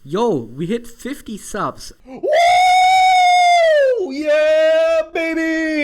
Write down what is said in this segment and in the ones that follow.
Yo, we hit 50 subs. Woo! Yeah, baby!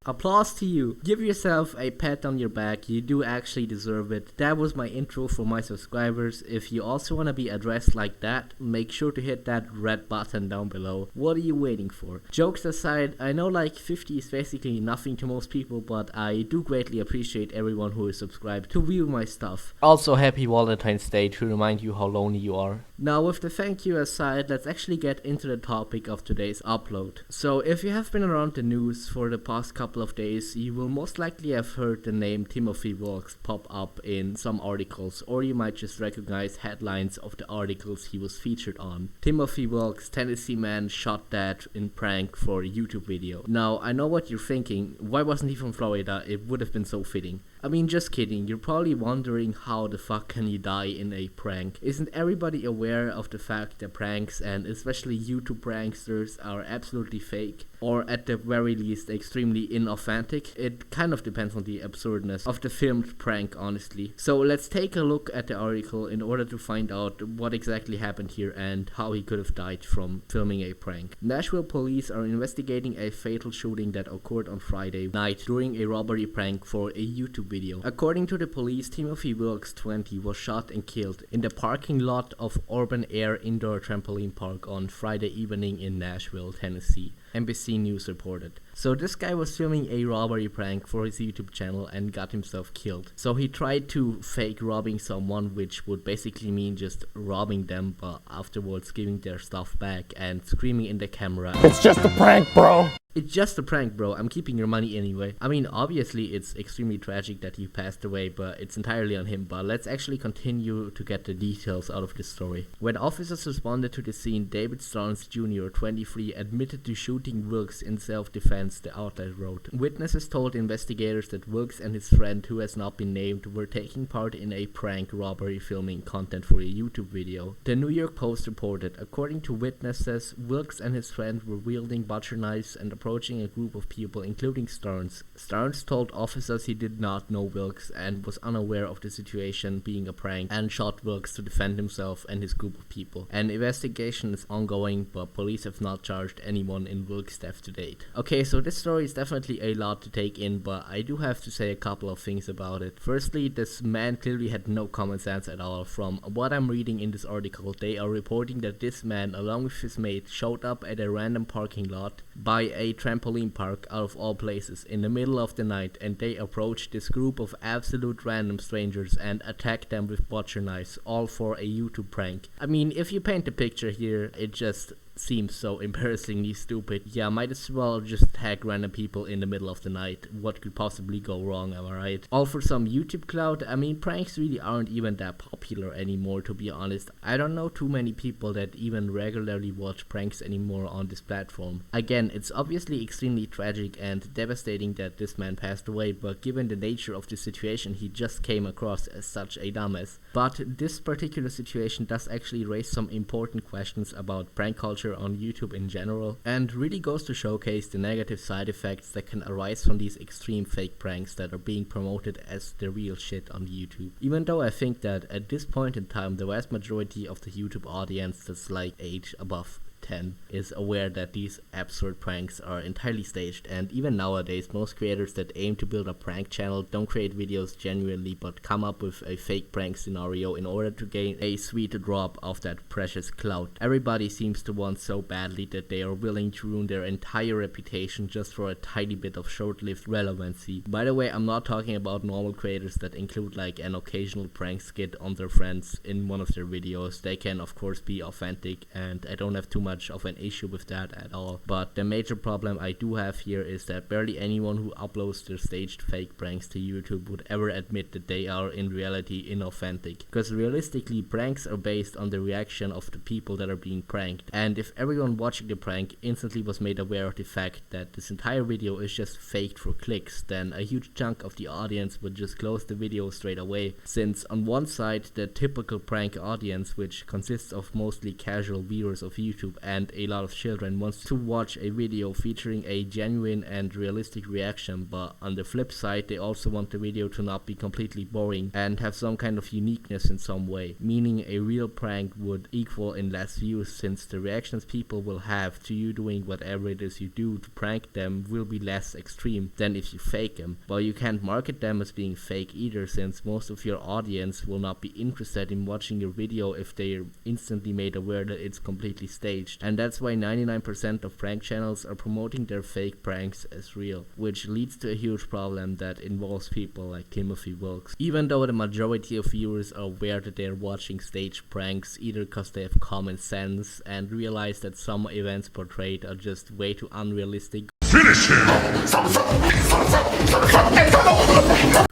Applause to you. Give yourself a pat on your back. You do actually deserve it. That was my intro for my subscribers. If you also want to be addressed like that, make sure to hit that red button down below. What are you waiting for? Jokes aside, I know like 50 is basically nothing to most people, but I do greatly appreciate everyone who is subscribed to view my stuff. Also, happy Valentine's Day to remind you how lonely you are. Now, with the thank you aside, let's actually get into the topic of today's upload. So, if you have been around the news for the past couple of days, you will most likely have heard the name Timothy Wilks pop up in some articles, or you might just recognize headlines of the articles he was featured on. Timothy Wilks, Tennessee man, shot dead in prank for a YouTube video. Now, I know what you're thinking, why wasn't he from Florida? It would have been so fitting. I mean, just kidding, you're probably wondering how the fuck can you die in a prank? Isn't everybody aware of the fact that pranks, and especially YouTube pranksters, are absolutely fake? Or at the very least, extremely inauthentic? It kind of depends on the absurdness of the filmed prank, honestly. So let's take a look at the article in order to find out what exactly happened here and how he could have died from filming a prank. Nashville police are investigating a fatal shooting that occurred on Friday night during a robbery prank for a YouTube video. According to the police, Timothy Wilks, 20, was shot and killed in the parking lot of Urban Air Indoor Trampoline Park on Friday evening in Nashville, Tennessee, NBC News reported. So this guy was filming a robbery prank for his YouTube channel and got himself killed. So he tried to fake robbing someone, which would basically mean just robbing them, but afterwards giving their stuff back and screaming in the camera, It's just a prank, bro. "It's just a prank, bro. I'm keeping your money anyway." I mean, obviously it's extremely tragic that he passed away, but it's entirely on him. But let's actually continue to get the details out of this story. When officers responded to the scene, David Starnes Jr., 23, admitted to shooting Wilks in self-defense, the outlet wrote. Witnesses told investigators that Wilks and his friend, who has not been named, were taking part in a prank robbery filming content for a YouTube video. The New York Post reported, according to witnesses, Wilks and his friend were wielding butcher knives and approaching a group of people, including Starnes. Starnes told officers he did not know Wilks and was unaware of the situation being a prank, and shot Wilks to defend himself and his group of people. An investigation is ongoing, but police have not charged anyone in Wilks' death to date. Okay, so this story is definitely a lot to take in, but I do have to say a couple of things about it. Firstly, this man clearly had no common sense at all. From what I'm reading in this article, they are reporting that this man, along with his mate, showed up at a random parking lot by a trampoline park, out of all places, in the middle of the night, and they approached this group of absolute random strangers and attacked them with butcher knives, all for a YouTube prank. I mean, if you paint the picture here, it just seems so embarrassingly stupid. Yeah, might as well just attack random people in the middle of the night. What could possibly go wrong, am I right? All for some YouTube clout? I mean, pranks really aren't even that popular anymore, to be honest. I don't know too many people that even regularly watch pranks anymore on this platform. Again, it's obviously extremely tragic and devastating that this man passed away, but given the nature of the situation, he just came across as such a dumbass. But this particular situation does actually raise some important questions about prank culture on YouTube in general, and really goes to showcase the negative side effects that can arise from these extreme fake pranks that are being promoted as the real shit on YouTube. Even though I think that at this point in time, the vast majority of the YouTube audience that's like age above 10 is aware that these absurd pranks are entirely staged, and even nowadays most creators that aim to build a prank channel don't create videos genuinely but come up with a fake prank scenario in order to gain a sweet drop of that precious clout. Everybody seems to want so badly that they are willing to ruin their entire reputation just for a tiny bit of short-lived relevancy. By the way, I'm not talking about normal creators that include like an occasional prank skit on their friends in one of their videos. They can of course be authentic, and I don't have too much of an issue with that at all. But the major problem I do have here is that barely anyone who uploads their staged fake pranks to YouTube would ever admit that they are in reality inauthentic. Because realistically, pranks are based on the reaction of the people that are being pranked. And if everyone watching the prank instantly was made aware of the fact that this entire video is just faked for clicks, then a huge chunk of the audience would just close the video straight away. Since on one side, the typical prank audience, which consists of mostly casual viewers of YouTube, and a lot of children wants to watch a video featuring a genuine and realistic reaction, but on the flip side they also want the video to not be completely boring and have some kind of uniqueness in some way, meaning a real prank would equal in less views, since the reactions people will have to you doing whatever it is you do to prank them will be less extreme than if you fake them. But you can't market them as being fake either, since most of your audience will not be interested in watching your video if they're instantly made aware that it's completely staged. And that's why 99% of prank channels are promoting their fake pranks as real, which leads to a huge problem that involves people like Timothy Wilks. Even though the majority of viewers are aware that they're watching staged pranks, either because they have common sense and realize that some events portrayed are just way too unrealistic,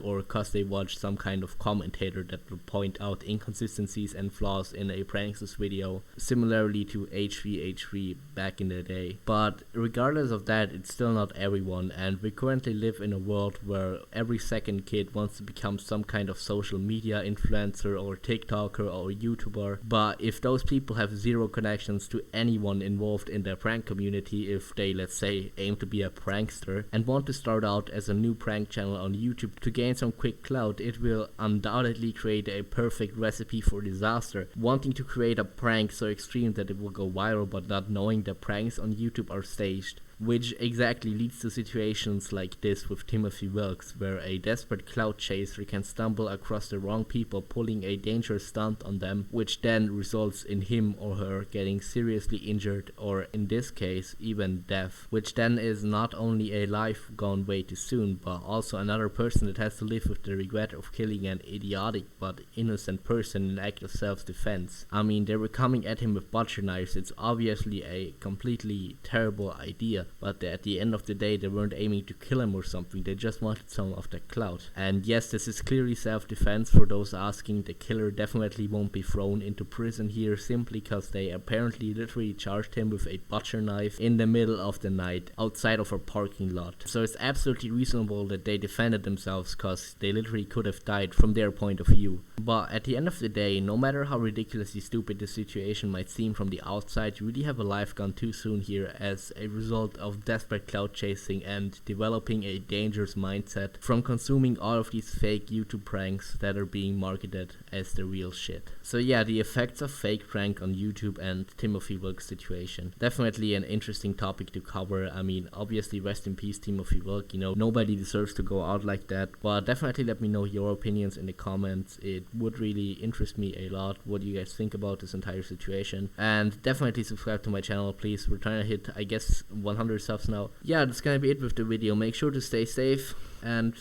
or because they watch some kind of commentator that will point out inconsistencies and flaws in a prankster's video, similarly to HVH3 back in the day. But regardless of that, it's still not everyone, and we currently live in a world where every second kid wants to become some kind of social media influencer or TikToker or YouTuber. But if those people have zero connections to anyone involved in their prank community, if they, let's say, aim to be a prankster and want to start out as a new prank channel on YouTube to gain some quick clout, it will undoubtedly create a perfect recipe for disaster. Wanting to create a prank so extreme that it will go viral, but not knowing that pranks on YouTube are staged. Which exactly leads to situations like this with Timothy Wilks, where a desperate clout chaser can stumble across the wrong people pulling a dangerous stunt on them, which then results in him or her getting seriously injured, or in this case even death, which then is not only a life gone way too soon, but also another person that has to live with the regret of killing an idiotic but innocent person in act of self-defense. I mean, they were coming at him with butcher knives. It's obviously a completely terrible idea, but at the end of the day they weren't aiming to kill him or something, they just wanted some of the clout. And yes, this is clearly self-defense for those asking. The killer definitely won't be thrown into prison here simply because they apparently literally charged him with a butcher knife in the middle of the night outside of a parking lot. So it's absolutely reasonable that they defended themselves, because they literally could have died from their point of view. But at the end of the day, no matter how ridiculously stupid the situation might seem from the outside, you really have a life gone too soon here as a result of desperate clout chasing and developing a dangerous mindset from consuming all of these fake YouTube pranks that are being marketed as the real shit. So yeah, the effects of fake prank on YouTube and Timothy Wilks' situation. Definitely an interesting topic to cover. I mean, obviously rest in peace Timothy Wilks, you know, nobody deserves to go out like that, but definitely let me know your opinions in the comments. It would really interest me a lot what you guys think about this entire situation, and definitely subscribe to my channel, please. We're trying to hit, I guess, 100 subs now. Yeah, that's gonna be it with the video. Make sure to stay safe, and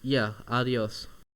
yeah, adios.